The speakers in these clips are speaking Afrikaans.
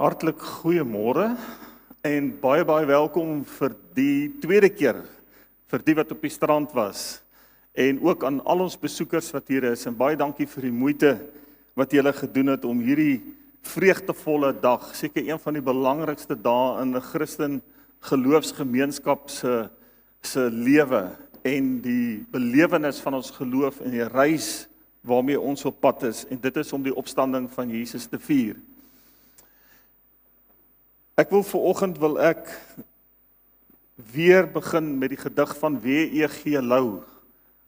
Hartlik goeiemôre en baie welkom vir die tweede keer vir die wat op die strand was en ook aan al ons besoekers wat hier is en baie dankie vir die moeite wat julle gedoen het om hierdie vreugdevolle dag, seker een van die belangrikste dae in 'n Christen geloofsgemeenskap se lewe en die belewenis van ons geloof en die reis waarmee ons op pad is en dit is om die opstanding van Jesus te vier. Ek wil ek weer begin met die gedig van W.E.G. Louw,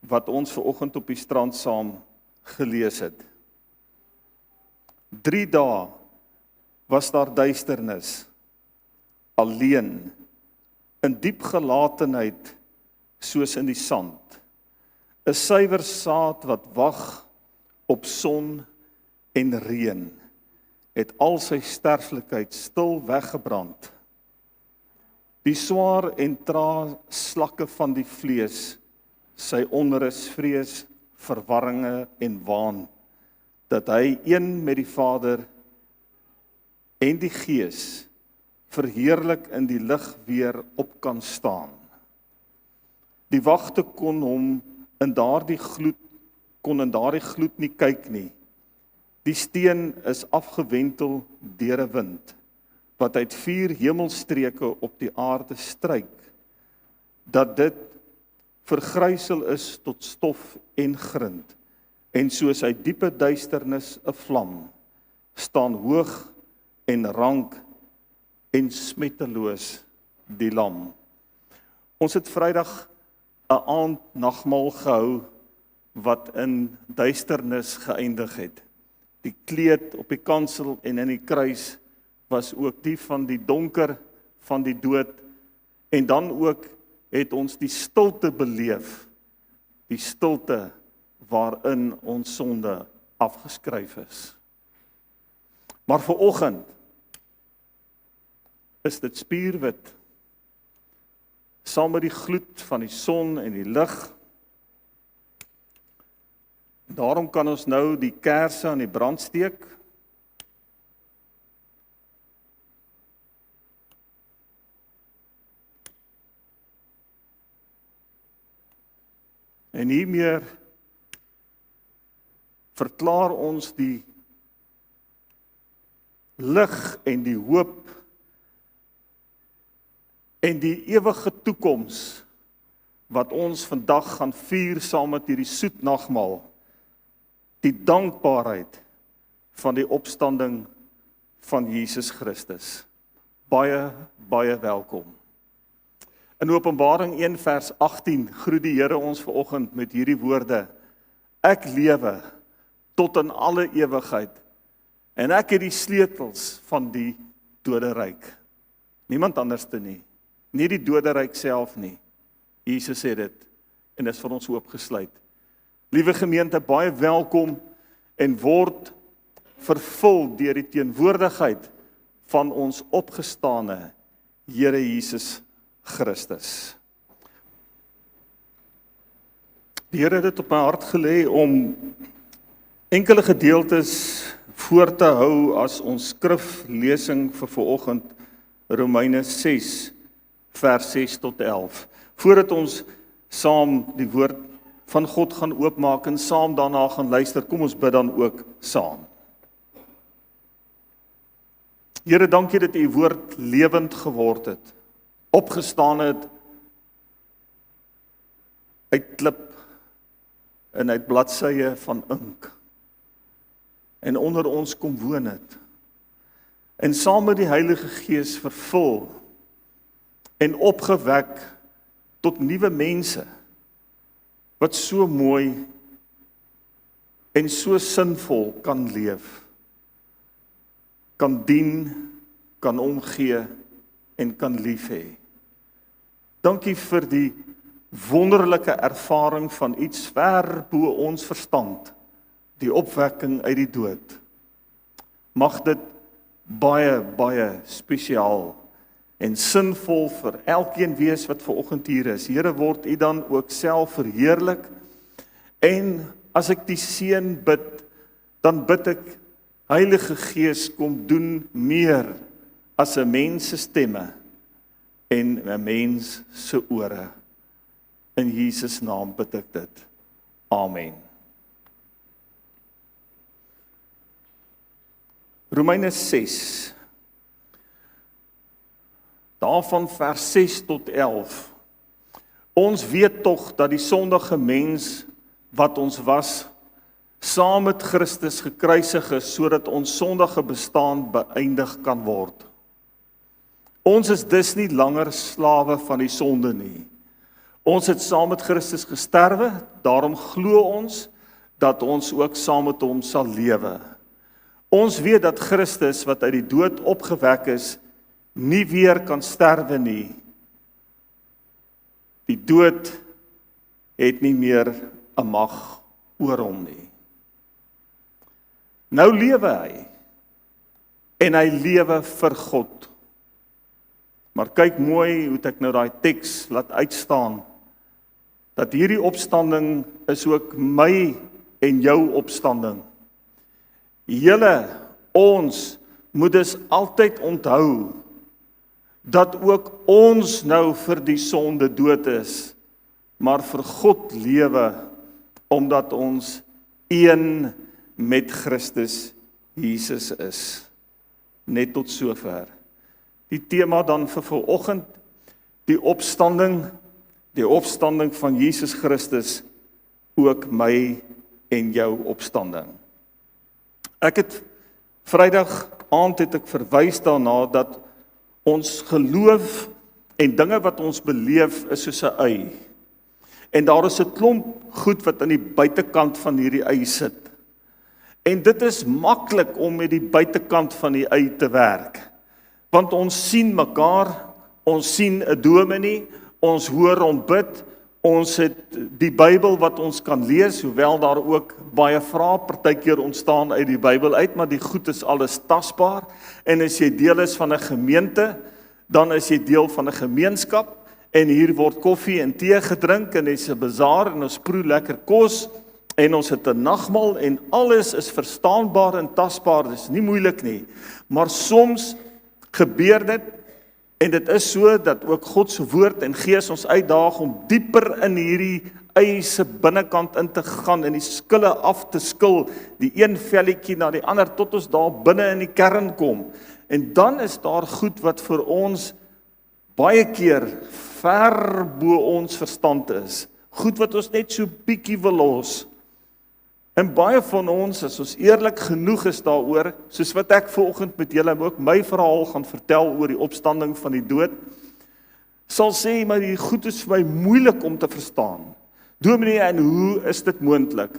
wat ons vanoggend op die strand saam gelees het. 3 dae was daar duisternis, alleen, in diep gelatenheid, soos in die sand. 'n suiwer saad wat wag op son en reën, het al sy sterflikheid stil weggebrand. Die swaar en trae slakke van die vlees, sy onrus, vrees, verwarringe en waan, dat hy een met die Vader en die Gees verheerlik in die lig weer op kan staan. Die wagte kon in daardie gloed nie kyk nie. Die steen is afgewentel deur 'n wind, wat uit 4 hemelstreke op die aarde stryk, dat dit vergrysel is tot stof en grind, en soos uit diepe duisternis 'n vlam, staan hoog en rank en smetteloos die lam. Ons het Vrydag 'n aand nagmaal gehou, wat in duisternis geëindig het. Die kleed op die kansel en in die kruis was ook die van die donker van die dood, en dan ook het ons die stilte beleef, die stilte waarin ons sonde afgeskryf is. Maar vanoggend is dit spierwit, saam met die gloed van die son en die lig. Daarom kan ons nou die kersse aan die brand steek. En hiermee verklaar ons die lig en die hoop en die ewige toekoms wat ons vandag gaan vier saam met hierdie soet nagmaal. Die dankbaarheid van die opstanding van Jesus Christus. Baie welkom. In Openbaring 1 vers 18 groet die Here ons vanoggend met hierdie woorde: Ek lewe tot in alle ewigheid en ek het die sleutels van die doderyk. Niemand anderste nie. Nie die doderyk self nie. Jesus sê dit en is vir ons oopgesluit. Liewe gemeente, baie welkom en word vervul deur die teenwoordigheid van ons opgestane Here Jesus Christus. Die Here het dit op my hart gelê om enkele gedeeltes voor te hou as ons skriflesing vir vanoggend, Romeine 6 vers 6 tot 11. Voordat ons saam die woord van God gaan oopmaak en saam daarna gaan luister, kom ons bid dan ook saam. Here, dankie dat u woord lewend geword het, opgestaan het uit klip en uit bladsye van ink en onder ons kom woon het en saam met die Heilige Gees vervul en opgewek tot nuwe mense wat so mooi en so sinvol kan leef, kan dien, kan omgee en kan lief hê. Dankie vir die wonderlike ervaring van iets ver bo ons verstand, die opwekking uit die dood. Mag dit baie spesiaal en sinvol vir elkeen wees wat vanoggend hier is. Here, word u dan ook self verheerlik, en as ek die seën bid, dan bid ek Heilige Gees, kom doen meer as 'n mens se stemme en 'n mens se ore. In Jesus naam bid ek dit. Amen. Romeine 6. Daarvan vers 6 tot 11. Ons weet tog dat die sondige mens wat ons was, saam met Christus gekruisig is, sodat ons sondige bestaan beëindig kan word. Ons is dus nie langer slawe van die sonde nie. Ons het saam met Christus gesterwe, daarom glo ons dat ons ook saam met hom sal lewe. Ons weet dat Christus, wat uit die dood opgewek is, nie weer kan sterwe nie. Die dood het nie meer 'n mag oor hom nie. Nou lewe hy, en hy lewe vir God. Maar kyk mooi hoe ek nou daai teks laat uitstaan, dat hierdie opstanding is ook my en jou opstanding. Julle, ons, moet dus altyd onthou, dat ook ons nou vir die sonde dood is, maar vir God lewe, omdat ons een met Christus Jesus is. Net tot sover. Die tema dan vir vanoggend, die opstanding van Jesus Christus, ook my en jou opstanding. Ek het Vrydag aand het ek verwys daarna dat ons geloof en dinge wat ons beleef is soos 'n ei. En daar is 'n klomp goed wat aan die buitekant van hierdie ei sit. En dit is maklik om met die buitekant van die ei te werk. Want ons sien mekaar, ons sien 'n dominee, ons hoor hom bid, ons het die Bybel wat ons kan lees, hoewel daar ook baie vrae partykeer ontstaan uit die Bybel uit, maar die goed is alles tasbaar. En as jy deel is van 'n gemeente, dan is jy deel van 'n gemeenskap, en hier word koffie en tee gedrink, en dis 'n bazaar, en ons proe lekker kos, en ons het 'n nagmaal, en alles is verstaanbaar en tasbaar, dis nie moeilik nie. Maar soms gebeur dit, en dit is so dat ook God se woord en Gees ons uitdaag om dieper in hierdie ei se binnekant in te gaan en die skille af te skil, die een velletjie na die ander tot ons daar binne in die kern kom. En dan is daar goed wat vir ons baie keer ver bo ons verstand is. Goed wat ons net so bietjie wil los. En baie van ons, as ons eerlik genoeg is daaroor, soos wat ek vanoggend met julle ook my verhaal gaan vertel oor die opstanding van die dood, sal sê, maar die goed is vir my moeilik om te verstaan. Dominee, en hoe is dit moontlik?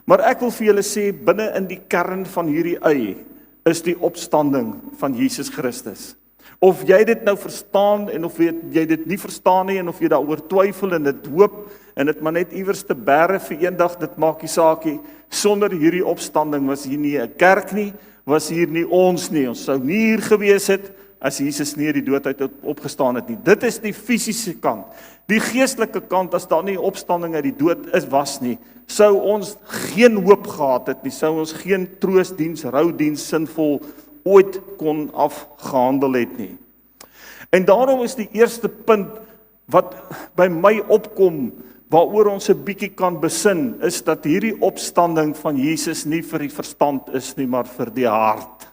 Maar ek wil vir julle sê, binne in die kern van hierdie ei, is die opstanding van Jesus Christus. Of jy dit nou verstaan, en of jy dit nie verstaan nie, en of jy daaroor twyfel en dit hoop, en dit maar net iewers te bære vir eendag, dit maak nie saakie. Sonder hierdie opstanding was hier nie 'n kerk nie, was hier nie ons nie. Ons sou nie hier gewees het as Jesus nie uit die dood uit opgestaan het nie. Dit is die fisiese kant. Die geestelike kant, as daar nie opstanding uit die dood was nie, sou ons geen hoop gehad het nie, sou ons geen troostdiens, roudiens sinvol ooit kon afgehandel het nie. En daarom is die eerste punt wat by my opkom, waaroor ons 'n bietjie kan besin, is dat hierdie opstanding van Jesus nie vir die verstand is nie, maar vir die hart.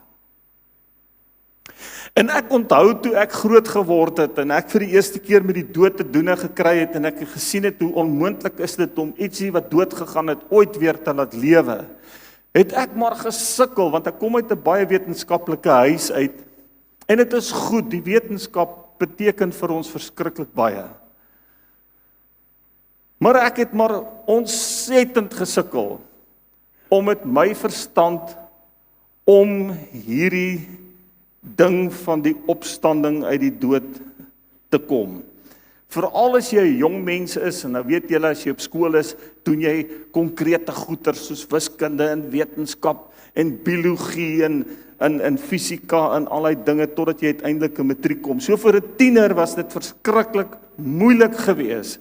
En ek onthou toe ek groot geword het, en ek vir die eerste keer met die dood te doen gekry het, en ek gesien het hoe onmoontlik is dit om ietsie wat dood gegaan het, ooit weer te laat lewe, het ek maar gesukkel, want ek kom uit 'n baie wetenskaplike huis uit, en dit is goed, die wetenskap beteken vir ons verskriklik baie. Maar ek het maar ontsettend gesukkel om met my verstand om hierdie ding van die opstanding uit die dood te kom. Veral as jy 'n jong mens is, en nou weet julle as jy op skool is, doen jy konkrete goeie soos wiskunde en wetenskap en biologie en fisika en allerlei dinge totdat jy uiteindelik 'n matriek kom. So vir 'n tiener was dit verskriklik moeilik geweest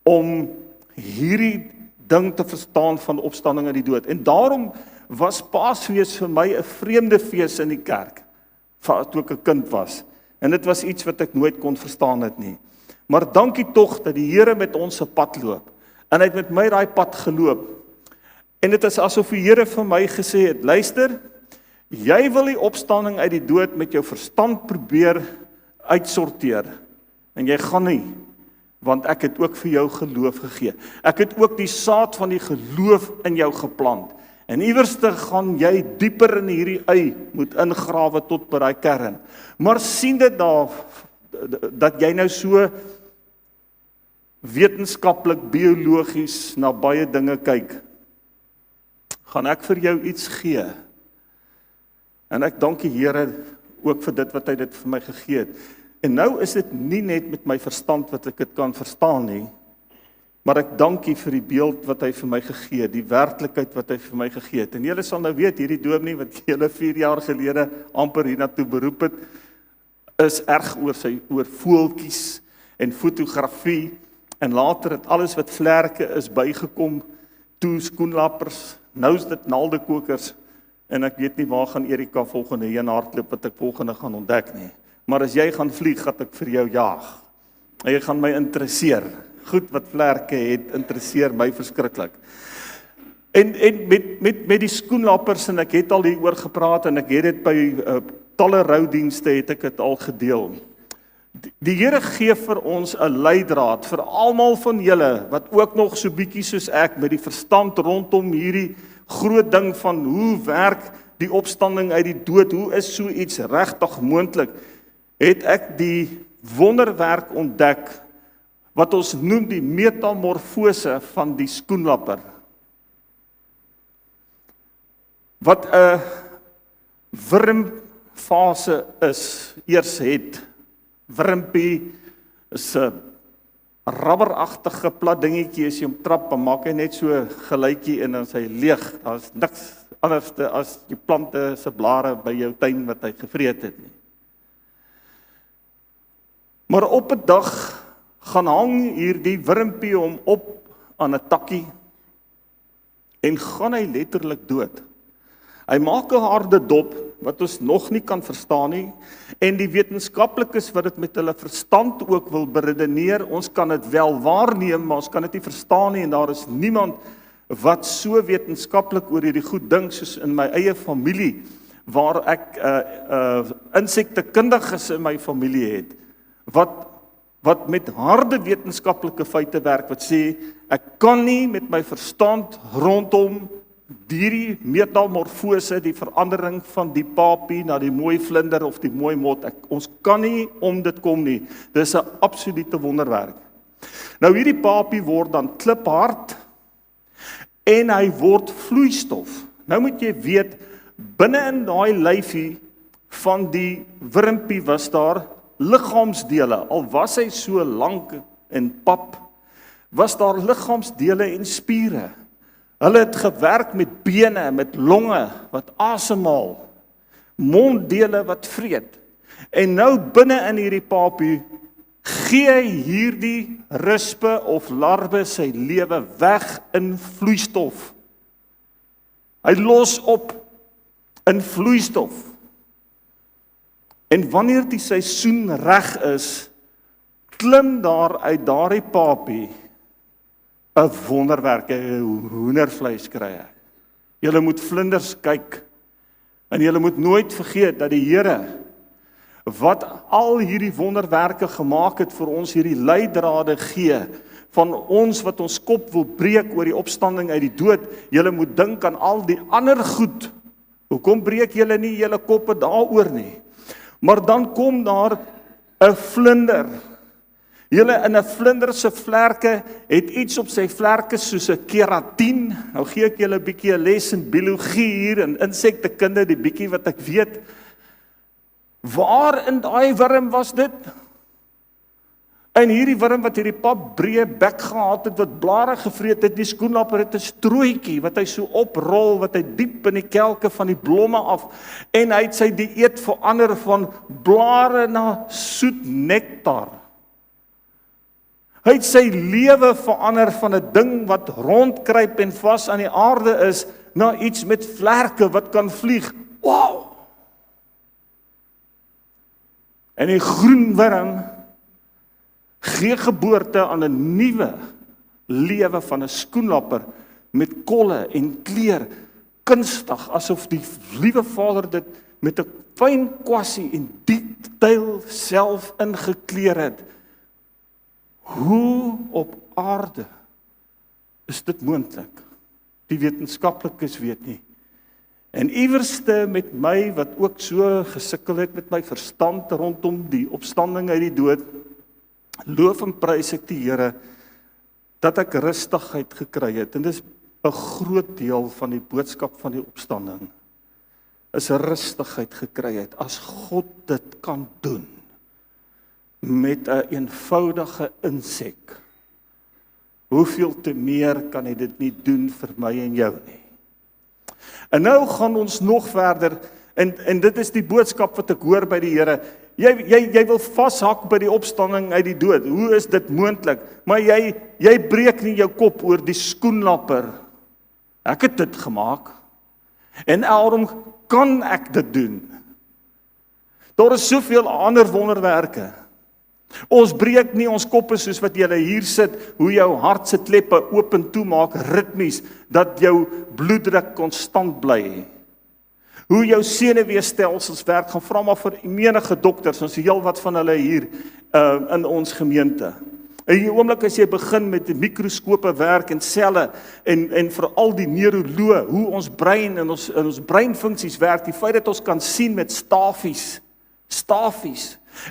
om hierdie ding te verstaan van opstanding uit die dood. En daarom was Paasfees vir my 'n vreemde fees in die kerk, toe ek 'n kind was. En dit was iets wat ek nooit kon verstaan het nie. Maar dankie tog dat die Here met ons se pad loop. En hy het met my daai pad geloop. En dit is asof die Here vir my gesê het, luister, jy wil die opstanding uit die dood met jou verstand probeer uitsorteer. En jy gaan nie, want ek het ook vir jou geloof gegee. Ek het ook die saad van die geloof in jou geplant. En iewerste gaan jy dieper in hierdie ei moet ingrawe tot by daai kern. Maar sien dit daar, dat jy nou so wetenskaplik, biologies na baie dinge kyk, gaan ek vir jou iets gee. En ek dank die Here ook vir dit wat hy dit vir my gegee het. En nou is dit nie net met my verstand wat ek dit kan verstaan nie, maar ek dank U vir die beeld wat hy vir my gegee het, die werklikheid wat hy vir my gegee het. En julle sal nou weet, hierdie dominee wat julle 4 jaar gelede amper hiernatoe beroep het, is erg oor voeltjies en fotografie, en later het alles wat vlerke is bygekom, toe skoenlappers, nou is dit naaldekokers, en ek weet nie waar gaan Erika volgende heen hardloop wat ek volgende gaan ontdek nie. Maar as jy gaan vlieg, gaan ek vir jou jaag. En jy gaan my interesseer. Goed wat vlerke het, interesseer my verskriklik. En met die skoenlappers, en ek het al hieroor gepraat, en ek het dit by talle roudienste het ek dit al gedeel. Die Here gee vir ons 'n leidraad, vir almal van julle, wat ook nog so bietjie soos ek, met die verstand rondom hierdie groot ding van hoe werk die opstanding uit die dood, hoe is so iets regtig moontlik, het ek die wonderwerk ontdek, wat ons noem die metamorfose van die skoenlapper. Wat 'n wurmfase is, eers het. Wurmpie is 'n rubberagtige plat dingetjie, as jy hom trap, dan maak hy net so geluidjie en dan is hy leeg. Daar is niks anders as die plante se blare by jou tuin wat hy gevreet het nie. Maar op 'n dag gaan hang hierdie wurmpie hom op aan 'n takkie en gaan hy letterlik dood. Hy maak 'n harde dop wat ons nog nie kan verstaan nie, en die wetenskaplikes wat dit met hulle verstand ook wil beredeneer, ons kan dit wel waarneem, maar ons kan dit nie verstaan nie, en daar is niemand wat so wetenskaplik oor hierdie goed dink soos in my eie familie, waar ek insektekundiges in my familie het, wat met harde wetenskaplike feite werk, wat sê, ek kan nie met my verstand rondom die metamorfose, die verandering van die papie na die mooi vlinder of die mooi mot, ons kan nie om dit kom nie. Dit is 'n absolute wonderwerk. Nou hierdie papie word dan kliphard en hy word vloeistof. Nou moet jy weet, binne in daai lyfie van die wurmpie was daar liggaamsdele, al was hy so lank en pap, was daar liggaamsdele en spiere. Hulle het gewerk met bene, met longe wat asemhaal, monddele wat vreet. En nou binne in hierdie papie gee hierdie rispe of larwe sy lewe weg in vloeistof. Hy los op in vloeistof. En wanneer die seisoen reg is, klim daar uit daardie papie 'n wonderwerk, 'n hoendervleis kry hy. Julle moet vlinders kyk, en julle moet nooit vergeet dat die Here, wat al hierdie wonderwerke gemaak het vir ons, hierdie leidrade gee, van ons wat ons kop wil breek oor die opstanding uit die dood, julle moet dink aan al die ander goed. Hoekom breek julle nie julle koppe daaroor nie? Maar dan kom daar 'n vlinder. Julle in 'n vlinder se vlerke het iets op sy vlerke soos 'n keratien. Nou gee ek julle 'n bietjie 'n les in biologie hier en insektekunde, die bietjie wat ek weet. Waar in daai wurm was dit? En hierdie wurm wat hierdie pap breë bek gehad het, wat blare gevreet het, die skoenlapper het 'n strooitjie wat hy so oprol, wat hy diep in die kelke van die blomme af, en hy het sy dieet verander van blare na soet nektar. Hy het sy lewe verander van 'n ding wat rondkruip en vas aan die aarde is, na iets met vlerke wat kan vlieg. Wow! En die groen wurm gee geboorte aan 'n nuwe lewe van 'n skoenlapper met kolle en kleur, kunstig, asof die liewe Vader dit met 'n fyn kwassie en detail self ingekleer het. Hoe op aarde is dit moontlik? Die wetenskaplikes weet nie. En iewerste met my, wat ook so gesukkel het met my verstand rondom die opstanding uit die dood, loof en prys ek die Here, dat ek rustigheid gekry het. En dis 'n groot deel van die boodskap van die opstanding, is rustigheid gekry het. As God dit kan doen, met 'n eenvoudige insek, hoeveel te meer kan hy dit nie doen vir my en jou nie. En nou gaan ons nog verder, en dit is die boodskap wat ek hoor by die Here. Jy wil vashak by die opstanding uit die dood. Hoe is dit moontlik? Maar jy breek nie jou kop oor die skoenlapper. Ek het dit gemaak. En daarom kan ek dit doen. Daar is soveel ander wonderwerke. Ons breek nie ons koppe soos wat julle hier sit, hoe jou hart se kleppe oop en toe maak, ritmies, dat jou bloeddruk konstant bly. Hoe jou senuweestelsels werk, gaan vra maar vir menige dokters, ons heel wat van hulle hier in ons gemeente. In die oomblik as jy begin met die mikroskope werk en selle, en veral die neuroloog, hoe ons brein en ons breinfunksies werk, die feit dat ons kan sien met stafies,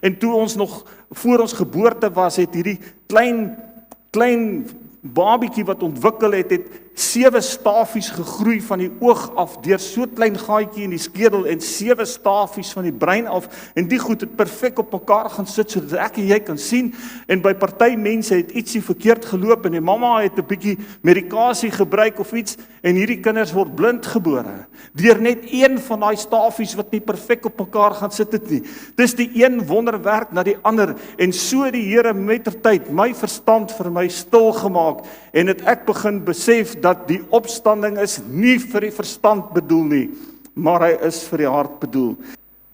en toe ons nog voor ons geboorte was, het hierdie klein babietjie wat ontwikkel het 7 stafies gegroei van die oog af, deur so klein gaatjie in die skedel, en 7 stafies van die brein af, en die goed het perfek op mekaar gaan sit, sodat ek en jy kan sien, en by party mense het ietsie verkeerd geloop, en die mamma het 'n bietjie medikasie gebruik of iets, en hierdie kinders word blind gebore, deur net een van daai stafies wat nie perfek op mekaar gaan sit het nie. Dis die een wonderwerk na die ander, en so die Here mettertyd my verstand vir my stil gemaak, en het ek begin besef dat die opstanding is nie vir die verstand bedoel nie, maar hy is vir die hart bedoel.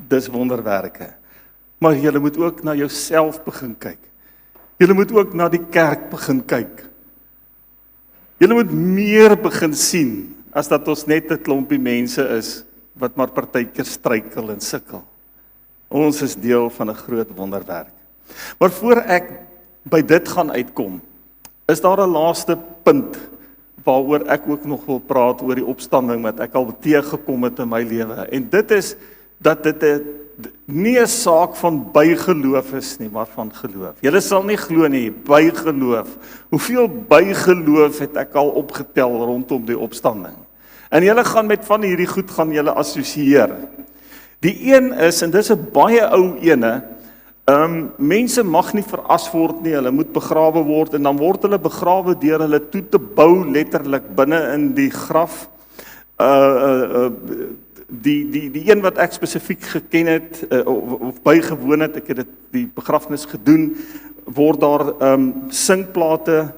Dis wonderwerke. Maar julle moet ook na jouself begin kyk. Julle moet ook na die kerk begin kyk. Julle moet meer begin sien, as dat ons net 'n klompie mense is, wat maar partykeer struikel en sukkel. Ons is deel van 'n groot wonderwerk. Maar voor ek by dit gaan uitkom, is daar 'n laaste punt, waaroor ek ook nog wil praat oor die opstanding wat ek al teëgekom het in my lewe. En dit is dat dit nie 'n saak van bygeloof is nie, maar van geloof. Julle sal nie glo nie, bygeloof. Hoeveel bygeloof het ek al opgetel rondom die opstanding? En julle gaan met van hierdie goed gaan julle assosieer. Die een is, en dis 'n baie ou ene, mense mag nie veras word nie, hulle moet begrawe word, en dan word hulle begrawe deur hulle toe te bou, letterlik binne in die graf. Die een wat ek spesifiek geken het, of bygewoon het, ek het die begrafnis gedoen, word daar sinkplate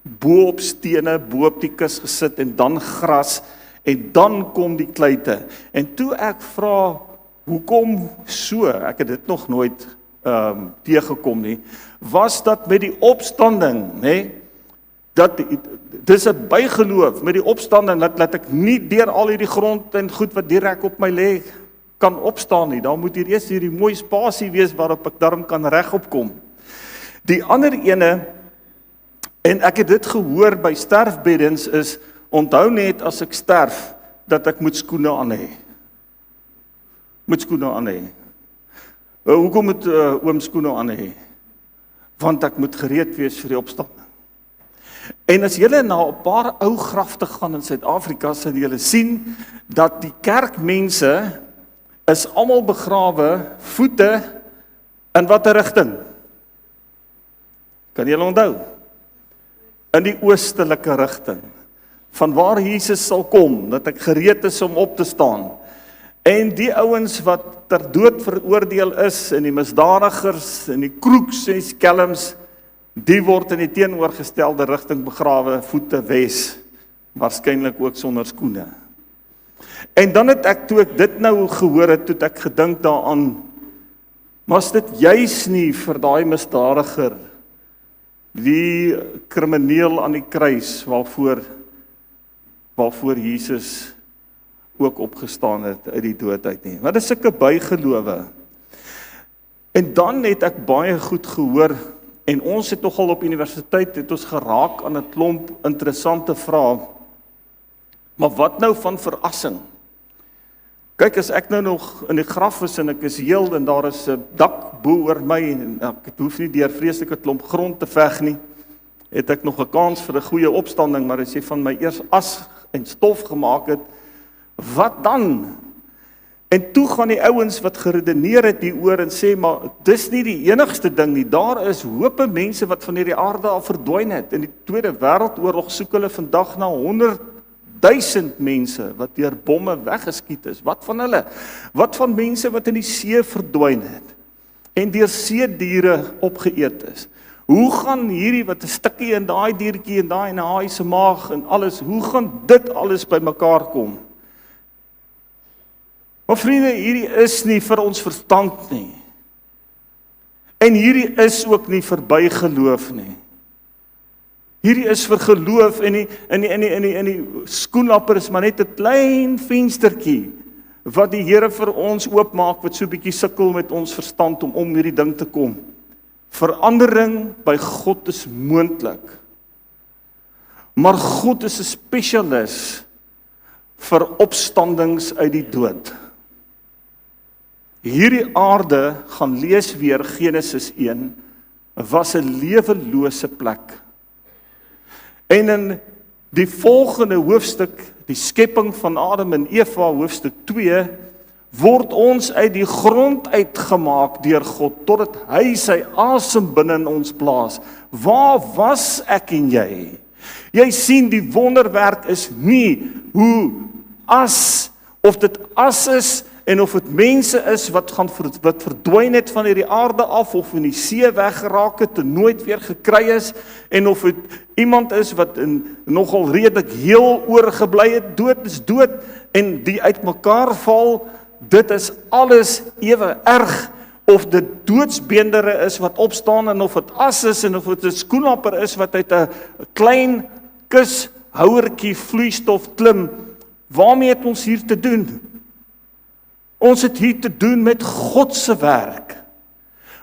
bo op stene, bo op die kus gesit, en dan gras, en dan kom die kluite. En toe ek vra, hoekom so, ek het dit nog nooit teëgekom nie, was dat met die opstanding, dis 'n bygeloof met die opstanding, dat ek nie deur al hierdie grond en goed wat direk op my lê, kan opstaan nie. Dan moet hier eers hierdie mooi spasie wees, waarop ek daarom kan regop kom. Die ander ene, en ek het dit gehoor by sterfbeddens, is, onthou net as ek sterf, dat ek moet skoene aan hê. Hoekom moet oom skoene aan hê? Want ek moet gereed wees vir die opstanding. En as julle na 'n paar ou grafte gaan in Suid-Afrika, sal julle sien dat die kerkmense is almal begrawe, voete in watter rigting? Kan julle onthou? In die oostelike rigting. Van waar Jesus sal kom, dat ek gereed is om op te staan. En die ouens wat ter dood veroordeel is, en die misdadigers, en die kroeks en die skelms, die word in die teenoorgestelde rigting begrawe, voete wes, waarskynlik ook sonder skoene. En dan het ek, toe ek dit nou gehoor het, toe het ek gedink daaraan, was dit juis nie vir daai misdadiger, die krimineel aan die kruis, waarvoor Jesus ook opgestaan het uit die dood uit nie. Wat is sulke bygelowe? En dan het ek baie goed gehoor, en ons het nogal op universiteit, het ons geraak aan 'n klomp interessante vrae, maar wat nou van verrassing? Kyk, as ek nou nog in die graf is en ek is heel en daar is 'n dak bo oor my en ek hoef nie deur vreeslike klomp grond te veg nie, het ek nog 'n kans vir 'n goeie opstanding, maar as jy van my eers as en stof gemaak het, wat dan? En toe gaan die ouens wat geredeneer het hieroor en sê, maar dis nie die enigste ding nie, daar is hope mense wat van hierdie aarde al verdwyn het. In die Tweede Wêreldoorlog soek hulle vandag na 100.000 mense wat deur bomme weggeskiet is. Wat van hulle? Wat van mense wat in die see verdwyn het en deur seediere opgeëet is? Hoe gaan hierdie wat 'n stukkie in daai diertjie en daai in 'n haai se maag en alles, hoe gaan dit alles bymekaar kom? Maar vriende, hierdie is nie vir ons verstand nie. En hierdie is ook nie vir bygeloof nie. Hierdie is vir geloof en die skoenlapper is maar net 'n klein venstertjie wat die Here vir ons oopmaak wat so 'n bietjie sukkel met ons verstand om hierdie ding te kom. Verandering by God is moontlik. Maar God is 'n spesialis vir opstandings uit die dood. Hierdie aarde, gaan lees weer Genesis 1, was 'n lewelose plek. En in die volgende hoofstuk, die skepping van Adam en Eva, hoofstuk 2, word ons uit die grond uitgemaak deur God, totdat hy sy asem binne in ons blaas. Waar was ek en jy? Jy sien, die wonderwerk is nie hoe of dit as is, en of dit mense is wat verdwyn het van hierdie aarde af, of in die see weggeraak het en nooit weer gekry is, en of dit iemand is wat nogal redelik heel oorgebly het, dood is dood, en die uitmekaar val, dit is alles ewe erg, of dit doodsbeendere is wat opstaan, en of dit as is, en of dit 'n skoenlapper is wat uit 'n klein kushouertjie vloeistof klim. Waarmee het ons hier te doen? Ons het hier te doen met God se werk.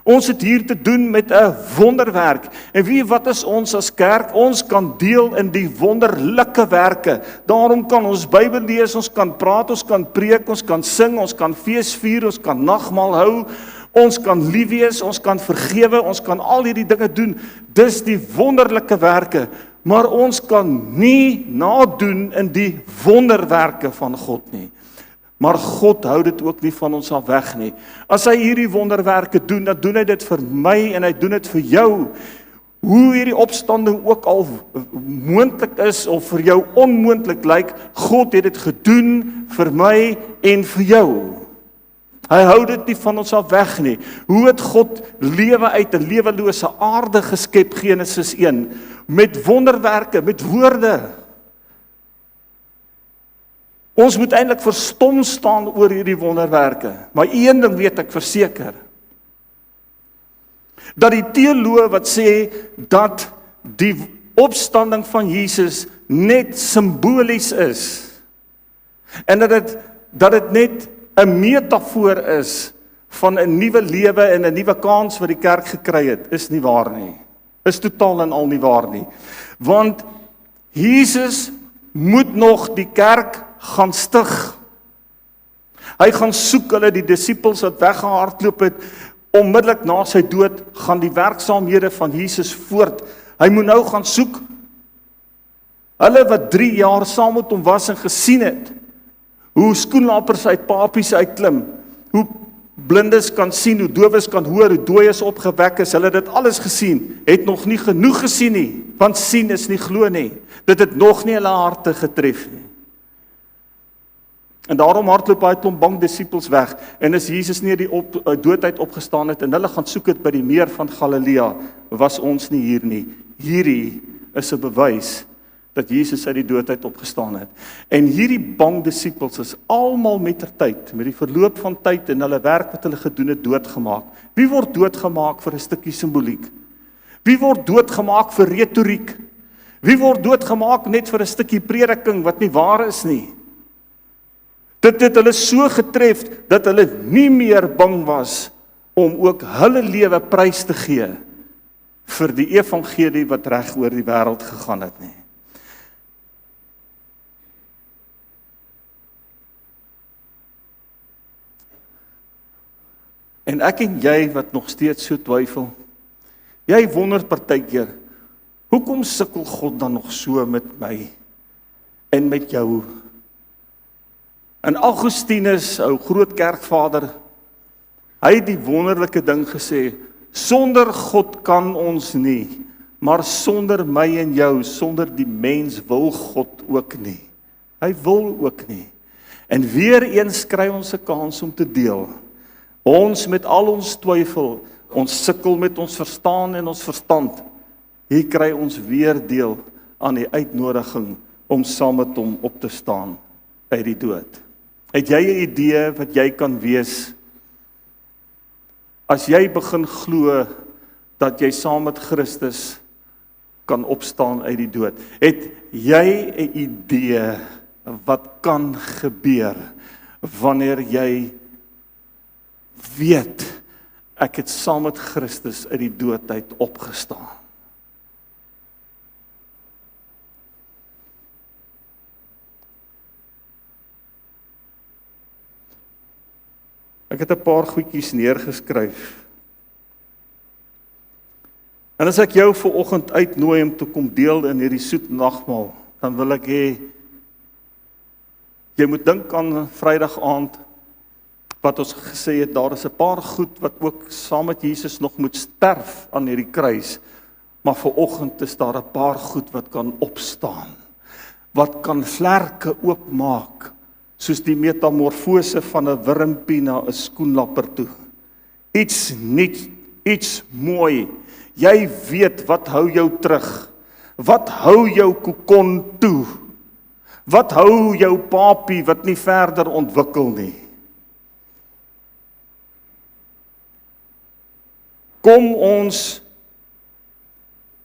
Ons het hier te doen met 'n wonderwerk. En wat is ons as kerk? Ons kan deel in die wonderlike werke. Daarom kan ons Bybel lees, ons kan praat, ons kan preek, ons kan sing, ons kan fees vier, ons kan nagmaal hou, ons kan lief wees, ons kan vergewe, ons kan al hierdie dinge doen. Dis die wonderlike werke. Maar ons kan nie nadoen in die wonderwerke van God nie. Maar God hou dit ook nie van ons af weg nie. As hy hierdie wonderwerke doen, dan doen hy dit vir my en hy doen dit vir jou. Hoe hierdie opstanding ook al moontlik is of vir jou onmoontlik lyk, God het dit gedoen vir my en vir jou. Hy hou dit nie van ons af weg nie. Hoe het God lewe uit 'n lewelose aarde geskep, Genesis 1, met wonderwerke, met woorde. Ons moet eintlik verstom staan oor hierdie wonderwerke. Maar een ding weet ek verseker, dat die teoloë wat sê dat die opstanding van Jesus net simbolies is, en dat dit net 'n metafoor is van 'n nuwe lewe en 'n nuwe kans wat die kerk gekry het, is nie waar nie. Is totaal en al nie waar nie. Want Jesus moet nog die kerk gaan stig. Hy gaan soek hulle, die disippels wat weggehardloop het, onmiddellik na sy dood, gaan die werksaamhede van Jesus voort. Hy moet nou gaan soek hulle wat 3 jaar saam met hom was en gesien het, hoe skoenlapers uit papies uitklim, hoe blindes kan sien, hoe dowes kan hoor, hoe dooies opgewek is, hulle het dit alles gesien, het nog nie genoeg gesien nie, want sien is nie glo nie, dit het nog nie hulle harte getref nie. En daarom hardloop hy 'n klomp bang disippels weg. En as Jesus nie die doodheid opgestaan het en hulle gaan soek het by die meer van Galilea, was ons nie hier nie. Hierdie is 'n bewys dat Jesus uit die doodheid opgestaan het. En hierdie bang disippels is almal mettertyd, met die verloop van tyd en hulle werk wat hulle gedoen het, doodgemaak. Wie word doodgemaak vir 'n stukkie simboliek? Wie word doodgemaak vir retoriek? Wie word doodgemaak net vir 'n stukkie prediking wat nie waar is nie? Dit het hulle so getref dat hulle nie meer bang was om ook hulle lewe prys te gee vir die evangelie wat reg oor die wêreld gegaan het nie. En ek en jy wat nog steeds so twyfel, jy wonder partykeer, hoekom sukkel God dan nog so met my en met jou? En Augustinus, ou groot kerkvader, hy het die wonderlike ding gesê, sonder God kan ons nie, maar sonder my en jou, sonder die mens wil God ook nie. Hy wil ook nie. En weer eens kry ons 'n kans om te deel. Ons met al ons twyfel, ons sukkel met ons verstaan en ons verstand. Hier kry ons weer deel aan die uitnodiging om saam met hom op te staan uit die dood. Het jy 'n idee wat jy kan wees as jy begin glo dat jy saam met Christus kan opstaan uit die dood? Het jy 'n idee wat kan gebeur wanneer jy weet ek het saam met Christus uit die doodheid opgestaan? Ek het 'n paar goedjies neergeskryf. En as ek jou vanoggend uitnooi om te kom deel in hierdie soet nagmaal, dan wil ek hê jy moet dink aan Vrydag aand wat ons gesê het, daar is 'n paar goed wat ook saam met Jesus nog moet sterf aan hierdie kruis, maar vanoggend is daar 'n paar goed wat kan opstaan, wat kan vlerke oopmaak, soos die metamorfose van 'n wurmpie na 'n skoenlapper toe. Iets nuut, iets mooi. Jy weet wat hou jou terug? Wat hou jou kokon toe? Wat hou jou papie wat nie verder ontwikkel nie? Kom ons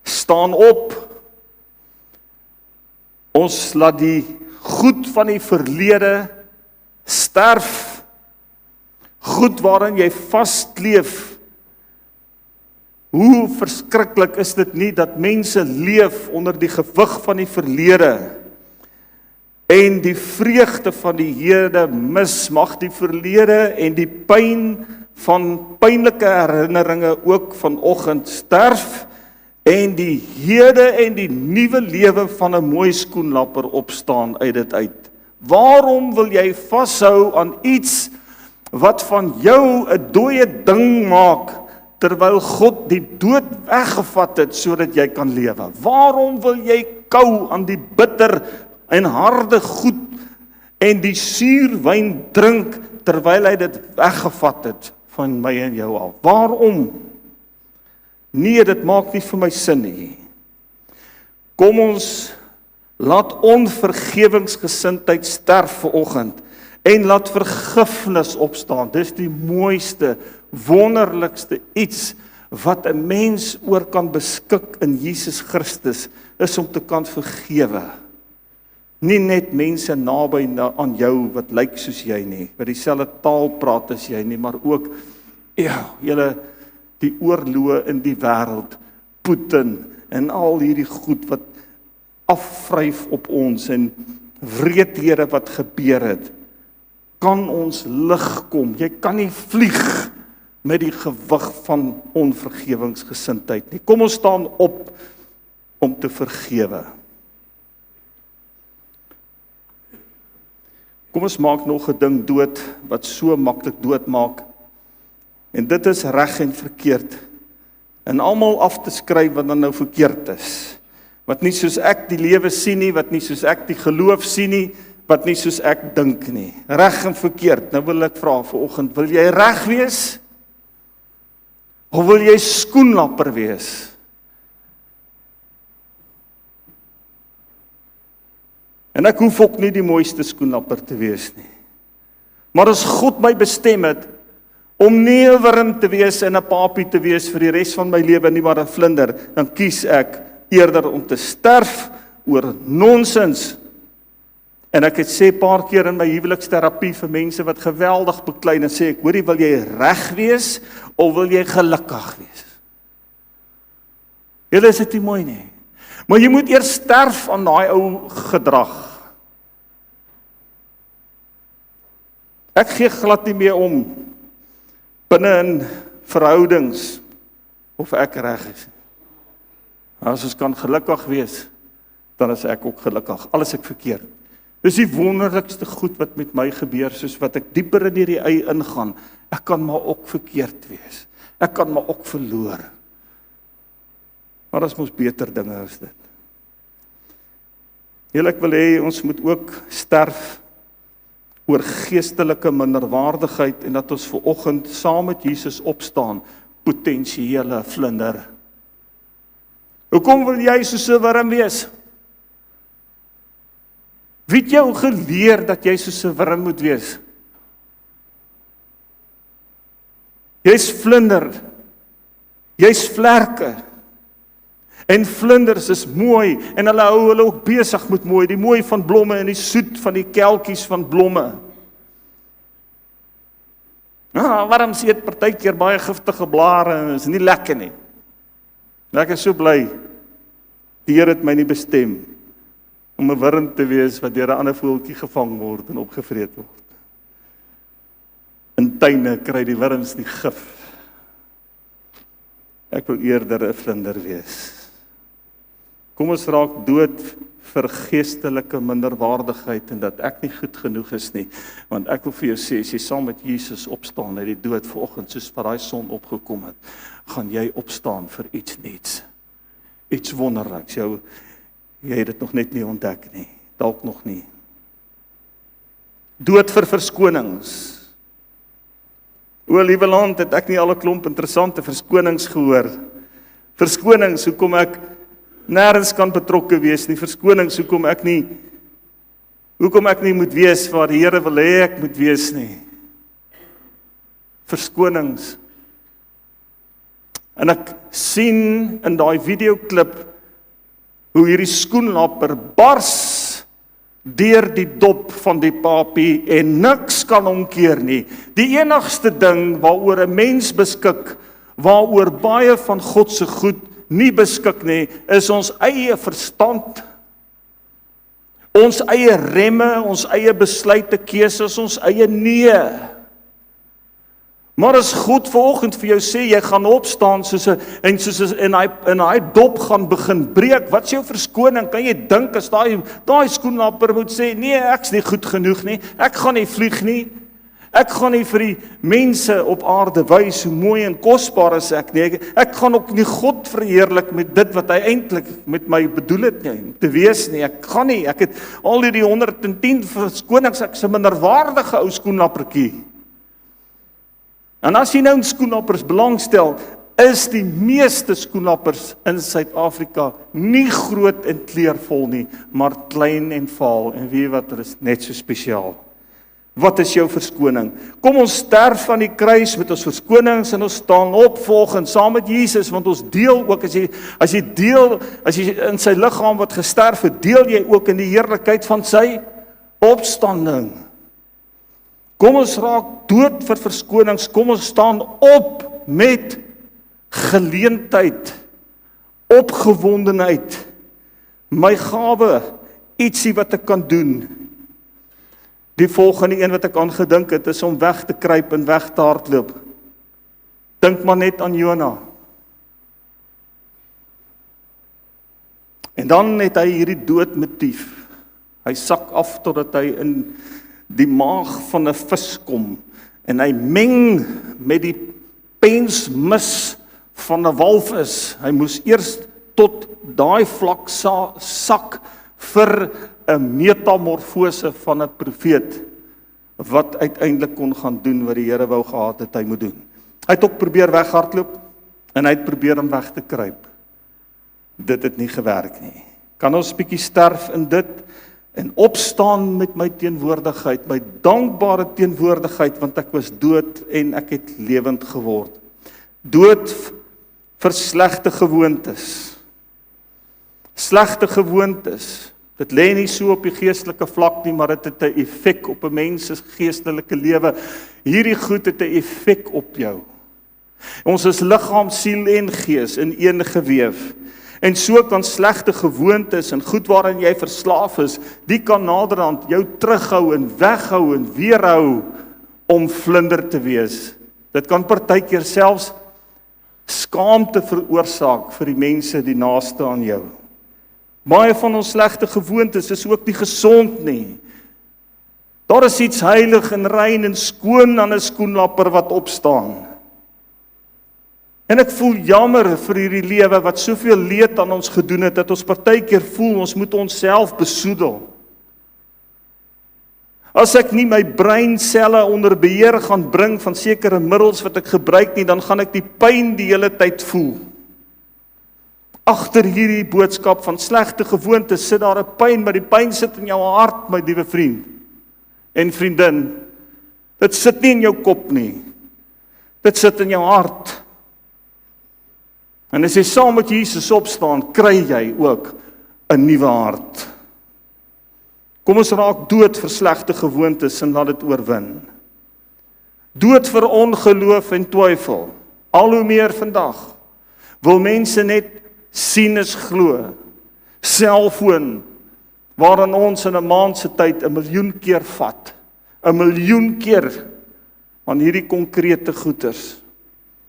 staan op. Ons laat die goed van die verlede sterf. Goed waarin jy vaskleef. Hoe verskriklik is dit nie dat mense leef onder die gewig van die verlede en die vreugde van die hede mis. Mag die verlede en die pyn van pynlike herinneringe ook vanoggend sterf en die hede en die nuwe lewe van 'n mooi skoenlapper opstaan uit dit uit. Waarom wil jy vashou aan iets wat van jou 'n dooie ding maak terwyl God die dood weggevat het sodat jy kan lewe? Waarom wil jy kou aan die bitter en harde goed en die suurwyn drink terwyl hy dit weggevat het van my en jou af? Waarom? Nee, dit maak nie vir my sin nie. Kom ons laat onvergewingsgesindheid sterf vanoggend en laat vergifnis opstaan. Dis die mooiste, wonderlikste iets wat 'n mens oor kan beskik in Jesus Christus, is om te kan vergewe. Nie net mense naby aan jou wat lyk soos jy nie, wat dieselfde taal praat as jy nie, maar ook julle die oorloë in die wêreld, Putin en al hierdie goed wat afvryf op ons en wreedhede wat gebeur het. Kan ons lig kom? Jy kan nie vlieg met die gewig van onvergewingsgesindheid nie. Kom ons staan op om te vergewe. Kom ons maak nog 'n ding dood wat so maklik doodmaak. En dit is reg en verkeerd. En almal af te skryf wat dan nou verkeerd is. Wat nie soos ek die lewe sien nie, wat nie soos ek die geloof sien nie, wat nie soos ek dink nie. Reg en verkeerd. Nou wil ek vra vanoggend, wil jy reg wees? Of wil jy skoenlapper wees? En ek hoef ook nie die mooiste skoenlapper te wees nie. Maar as God my bestem het, om nie 'n wurm te wees en 'n papie te wees vir die res van my lewe, nie maar 'n vlinder, dan kies ek eerder om te sterf oor nonsens. En ek het sê 'n paar keer in my huweliksterapie vir mense wat geweldig beklei, en sê ek, hoorie, wil jy reg wees, of wil jy gelukkig wees? Julle is dit nie mooi nie. Maar jy moet eers sterf aan daai ou gedrag. Ek gee glad nie meer om binne in verhoudings of ek reg is. As ons kan gelukkig wees, dan is ek ook gelukkig, al is ek verkeerd. Dis die wonderlikste goed wat met my gebeur, soos wat ek dieper in die ei ingaan. Ek kan maar ook verkeerd wees. Ek kan maar ook verloor. Maar as mos beter dinge as dit. Ek wil hê, ons moet ook sterf oor geestelike minderwaardigheid, en dat ons vanoggend saam met Jesus opstaan, potensiële vlinder. Hoekom wil jy soos 'n wurm wees? Wie het jou geleer dat jy soos 'n wurm moet wees? Jy's vlinder. Jy's vlerke. En vlinders is mooi, en hulle hou hulle ook besig met mooi, die mooi van blomme en die soet van die kelkies van blomme. Waarom sê dit partykeer baie giftige blare en is nie lekker nie. Ek is so bly, die Here het my nie bestem om 'n wurm te wees wat deur 'n ander voeltjie gevang word en opgevreet word. In tuine kry die wurms die gif. Ek wil eerder 'n vlinder wees. Kom ons raak dood vir geestelike minderwaardigheid en dat ek nie goed genoeg is nie. Want ek wil vir jou sê, as jy saam met Jesus opstaan uit die dood vanoggend, soos wat daai son opgekom het, gaan jy opstaan vir iets nuuts. Iets wonderliks. Jy het dit nog net nie ontdek nie. Dalk nog nie. Dood vir verskonings. O, liewe land, het ek nie al 'n klomp interessante verskonings gehoor. Verskonings, hoekom ek nêrens kan betrokke wees nie. Verskonings, hoekom ek nie moet wees waar die Here wil hê ek moet wees nie. Verskonings. En ek sien in daai videoklip hoe hierdie skoenlapper bars deur die dop van die papie en niks kan omkeer nie. Die enigste ding waaroor 'n mens beskik, waaroor baie van God se goed nie beskik nie, is ons eie verstand, ons eie remme, ons eie besluite, keuses, ons eie nee. Maar as God vanoggend vir jou sê, jy gaan opstaan en hy dop gaan begin breek, wat is jou verskoning? Kan jy dink as daai skoenlapper moet sê, nee, ek's nie goed genoeg nie, ek gaan nie vlieg nie, ek gaan nie vir die mense op aarde wys hoe mooi en kosbaar is ek nie, ek gaan ook nie God verheerlik met dit wat hy eintlik met my bedoel het nie, te wees nie, ek gaan nie, ek het al die 110 verskonings, ek is 'n minderwaardige ou skoenlappertjie. En as jy nou in skoenlappers belangstel, is die meeste skoenlappers in Suid-Afrika nie groot en kleurvol nie, maar klein en vaal. En weet wat, dit is net so spesiaal. Wat is jou verskoning? Kom ons sterf aan die kruis met ons verskonings en ons staan op volgens saam met Jesus, want ons deel ook, as jy in sy liggaam wat gesterf het, deel jy ook in die heerlikheid van sy opstanding. Kom ons raak dood vir verskonings, kom ons staan op met geleentheid, opgewondenheid, my gawe, ietsie wat ek kan doen. Die volgende een wat ek aan gedink het, is om weg te kruip en weg te hardloop. Dink maar net aan Jona. En dan het hy hierdie doodmotief. Hy sak af totdat hy in die maag van 'n vis kom, en hy meng met die pensmis van 'n walvis. Hy moes eers tot daai vlak sak, vir 'n metamorfose van 'n profeet wat uiteindelik kon gaan doen wat die Here wou gehad het hy moet doen. Hy het ook probeer weghardloop en hy het probeer om weg te kruip. Dit het nie gewerk nie. Kan ons bietjie sterf in dit en opstaan met my teenwoordigheid, my dankbare teenwoordigheid, want ek was dood en ek het lewend geword. Dood vir slegte gewoontes. Slegte gewoontes. Dit lê nie so op die geestelike vlak nie, maar dit het 'n effek op 'n mens se geestelike lewe. Hierdie goed het 'n effek op jou. Ons is liggaam, siel en gees in een geweef. En so kan slegte gewoontes en goed waarin jy verslaaf is, die kan naderhand jou terughou en weghou en weerhou om vlinder te wees. Dit kan partykeer selfs skaamte veroorsaak vir die mense die naaste aan jou. Baie van ons slegte gewoontes is ook nie gesond nie. Daar is iets heilig en rein en skoon aan 'n skoenlapper wat opstaan. En ek voel jammer vir hierdie lewe wat soveel leed aan ons gedoen het, dat ons partykeer voel ons moet onsself besoedel. As ek nie my breinselle onder beheer gaan bring van sekere middels wat ek gebruik nie, dan gaan ek die pyn die hele tyd voel. Agter hierdie boodskap van slegte gewoontes sit daar 'n pyn, maar die pyn sit in jou hart, my liewe vriend en vriendin. Dit sit nie in jou kop nie. Dit sit in jou hart. En as jy saam met Jesus opstaan, kry jy ook 'n nuwe hart. Kom ons raak dood vir slegte gewoontes en laat dit oorwin. Dood vir ongeloof en twyfel. Al hoe meer vandag wil mense net sien is glo. Selfoon waarin ons in 'n maand se tyd 1 miljoen keer vat. 1 miljoen keer aan hierdie konkrete goeders.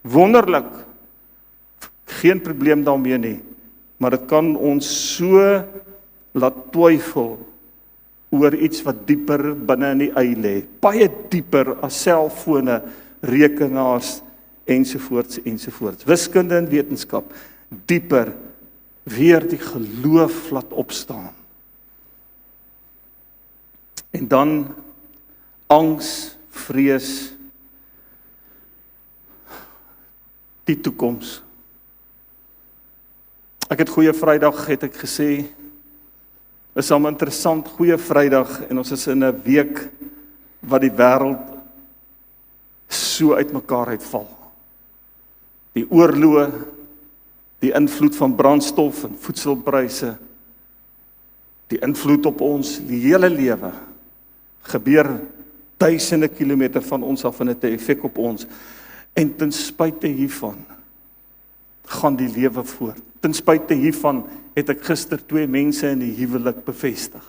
Wonderlik. Geen probleem daarmee nie, maar dit kan ons so laat twyfel oor iets wat dieper binne in die ei lê, baie dieper as selfone, rekenaars ensovoorts ensovoorts. Wiskunde en wetenskap, dieper, weer die geloof laat opstaan. En dan angs, vrees, die toekoms. Ek het Goeie Vrydag het ek gesê, is al interessant, Goeie Vrydag, en ons is in 'n week wat die wêreld so uitmekaar uitval. Die oorloë, die invloed van brandstof en voedselpryse, die invloed op ons die hele lewe, gebeur duisende kilometer van ons af en het 'n effek op ons. En ten spyte hiervan, gaan die lewe voort. Ten spyte hiervan het ek gister 2 mense in die huwelik bevestig.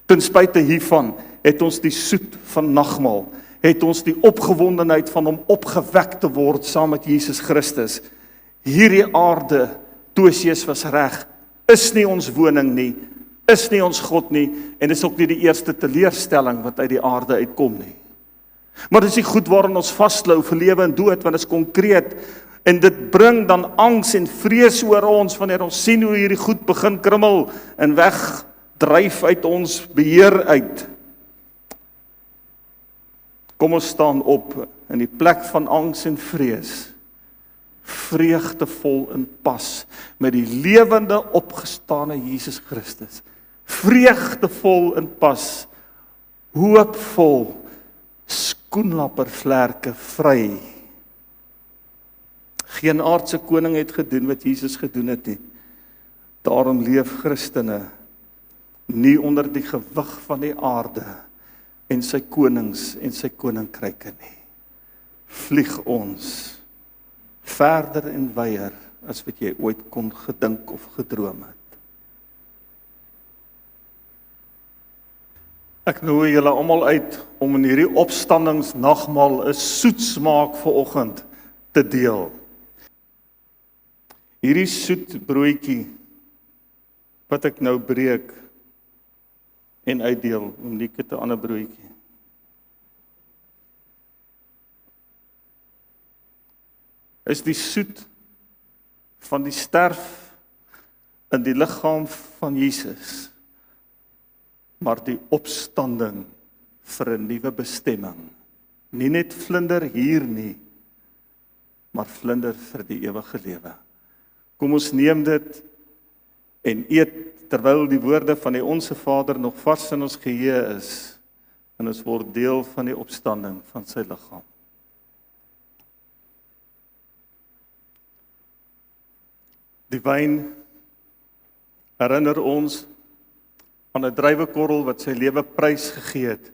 Ten spyte hiervan het ons die soet van nagmaal, het ons die opgewondenheid van hom opgewek te word saam met Jesus Christus. Hierdie aarde, Tosius was reg, is nie ons woning nie, is nie ons God nie, en is ook nie die eerste teleurstelling wat uit die aarde uitkom nie. Maar dit is die goed waarin ons vastlou vir lewe en dood, want dit is konkreet. En dit bring dan angs en vrees oor ons, wanneer ons sien hoe hierdie goed begin krummel en wegdryf uit ons beheer uit. Kom ons staan op in die plek van angs en vrees, vreugdevol in pas met die lewende opgestane Jesus Christus. Vreugdevol in pas, hoopvol, skoenlappervlerke vry. Geen aardse koning het gedoen wat Jesus gedoen het nie. Daarom leef Christene nie onder die gewig van die aarde en sy konings en sy koninkryke nie. Vlieg ons verder en wyer as wat jy ooit kon gedink of gedroom het. Ek nooi julle almal uit om in hierdie opstandingsnagmaal 'n soet smaak vanoggend te deel. Hierdie soet broodjie wat ek nou breek en uitdeel, uniek het 'n ander broodjie. Is die soet van die sterf in die liggaam van Jesus maar die opstanding vir 'n nuwe bestemming. Nie net vlinder hier nie, maar vlinder vir die ewige lewe. Kom ons neem dit en eet terwyl die woorde van die Onse Vader nog vars in ons geheue is, en ons word deel van die opstanding van sy liggaam. Die wyn herinner ons aan 'n druiwekorrel wat sy lewe prys gegee het,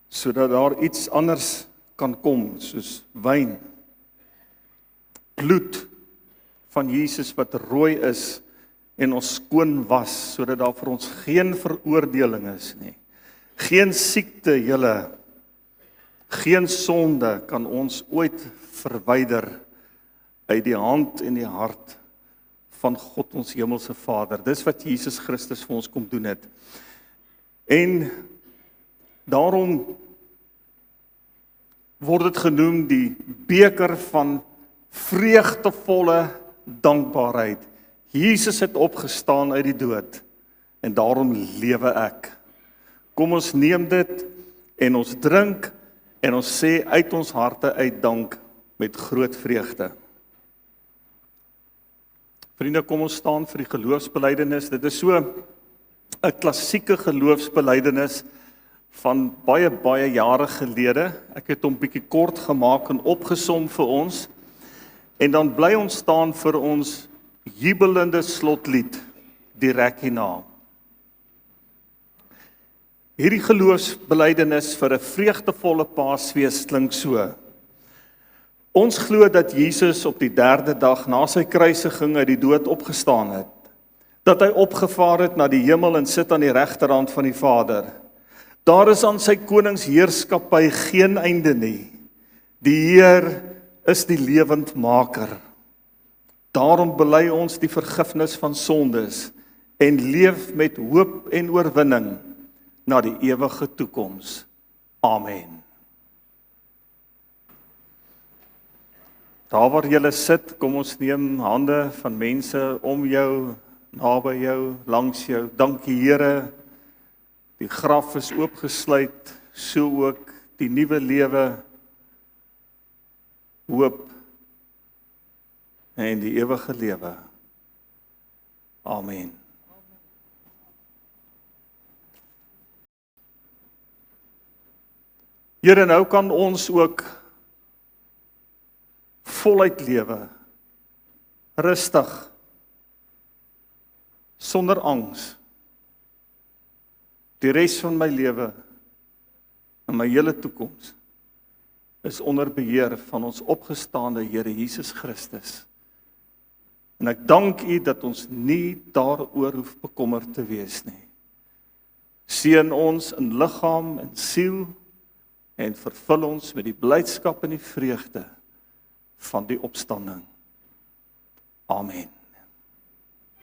sodat daar iets anders kan kom, soos wyn. Bloed van Jesus wat rooi is en ons skoon was, sodat daar vir ons geen veroordeling is nie. Geen siekte, julle, geen sonde kan ons ooit verwyder uit die hand en die hart van God ons hemelse Vader. Dis wat Jesus Christus vir ons kom doen het. En daarom word dit genoem die beker van vreugdevolle dankbaarheid. Jesus het opgestaan uit die dood en daarom lewe ek. Kom ons neem dit en ons drink en ons sê uit ons harte uit dank met groot vreugde. Vriende, kom ons staan vir die geloofsbelijdenis. Dit is so 'n klassieke geloofsbelijdenis van baie jare gelede. Ek het hom bietjie kort gemaak en opgesom vir ons. En dan bly ons staan vir ons jubelende slotlied direk hierna. Hierdie geloofsbelijdenis vir 'n vreugdevolle Paasfees klink so. Ons glo dat Jesus op die 3de dag na sy kruisiging uit die dood opgestaan het. Dat hy opgevaar het na die hemel en sit aan die regterhand van die Vader. Daar is aan sy koningsheerskappy geen einde nie. Die Heer is die lewendmaker. Daarom bely ons die vergifnis van sondes en leef met hoop en oorwinning na die ewige toekoms. Amen. Daar waar jy sit, kom ons neem hande van mense om jou, naby jou, langs jou. Dankie Here, die graf is oopgesluit, so ook die nuwe lewe, hoop en die ewige lewe. Amen. Here, nou kan ons ook voluit lewe, rustig, sonder angs. Die res van my lewe en my hele toekoms is onder beheer van ons opgestaande Here Jesus Christus. En ek dank U dat ons nie daaroor hoef bekommerd te wees nie. Seën ons in liggaam en siel en vervul ons met die blydskap en die vreugde van die opstanding. Amen.